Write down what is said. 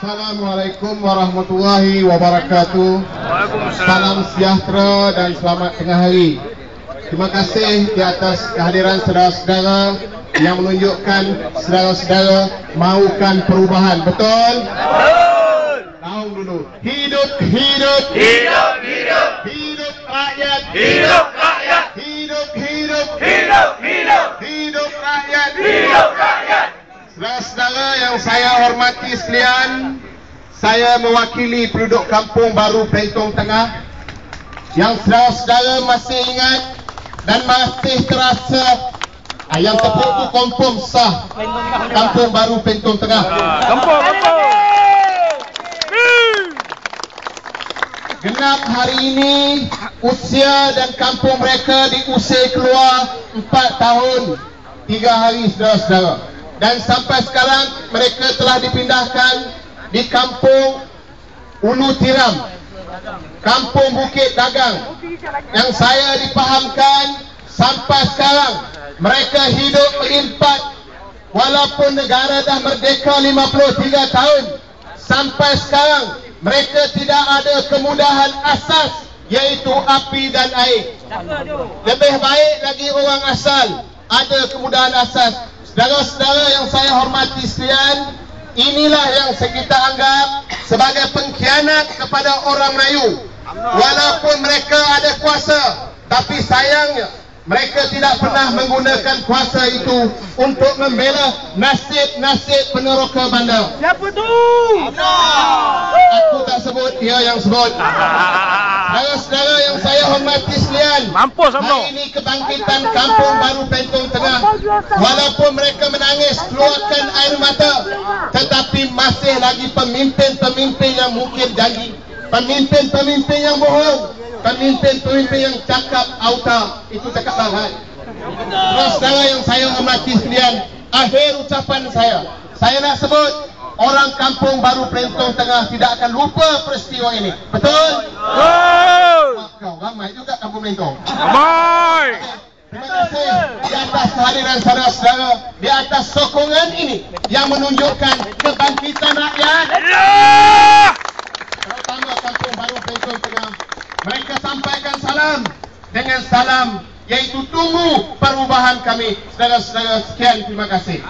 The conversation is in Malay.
Assalamualaikum warahmatullahi wabarakatuh. Salam sejahtera dan selamat tengah hari. Terima kasih di atas kehadiran saudara-saudara yang menunjukkan saudara-saudara mahukan perubahan. Betul? Betul. Tahu dulu. Hidup, hidup, hidup, hidup, hidup rakyat, hidup rakyat, hidup, hidup, hidup, hidup, hidup rakyat, hidup rakyat. Saudara-saudara yang saya hormati sekalian, saya mewakili penduduk Kampung Baru Pentong Tengah yang saudara-saudara masih ingat dan masih terasa yang tepuk tu confirm sah Kampung Baru Pentong Tengah. Kampung. Genap hari ini usia dan kampung mereka diusir keluar 4 tahun 3 hari saudara-saudara. Dan sampai sekarang mereka telah dipindahkan di Kampung Ulu Tiram, Kampung Bukit Dagang, yang saya dipahamkan sampai sekarang mereka hidup berlimpah walaupun negara dah merdeka 53 tahun. Sampai sekarang mereka tidak ada kemudahan asas, iaitu api dan air. Lebih baik lagi orang asal ada kemudahan asas. Saudara-saudara yang saya hormati sekalian, inilah yang kita anggap sebagai pengkhianat kepada orang Melayu. Walaupun mereka ada kuasa, tapi sayangnya mereka tidak pernah menggunakan kuasa itu untuk membela nasib-nasib peneroka bandar. Siapa tu? Aku tak sebut, dia yang sebut. Saudara-saudara yang saya hormati sekalian, Mampus Abno. hari ini kebangkitan Kampung Baru Pentong Tengah, walaupun mereka menangis keluarkan air mata, tetapi masih lagi pemimpin-pemimpin yang mungkin janji, pemimpin-pemimpin yang bohong, pemimpin-pemimpin yang cakap auta, itu cakap bahan. Saudara yang saya hormati sekalian, akhir ucapan saya nak sebut, orang Kampung Baru Pentong Tengah tidak akan lupa peristiwa ini. Betul? Kau ramai juga Kampung Pentong. Ramai. Terima kasih di atas kehadiran saudara-saudara, di atas sokongan ini yang menunjukkan kebangkitan rakyat. Terutama Kampung Baru Pentong Tengah, mereka sampaikan salam dengan salam, iaitu tunggu perubahan kami. Saudara-saudara, sekian, terima kasih.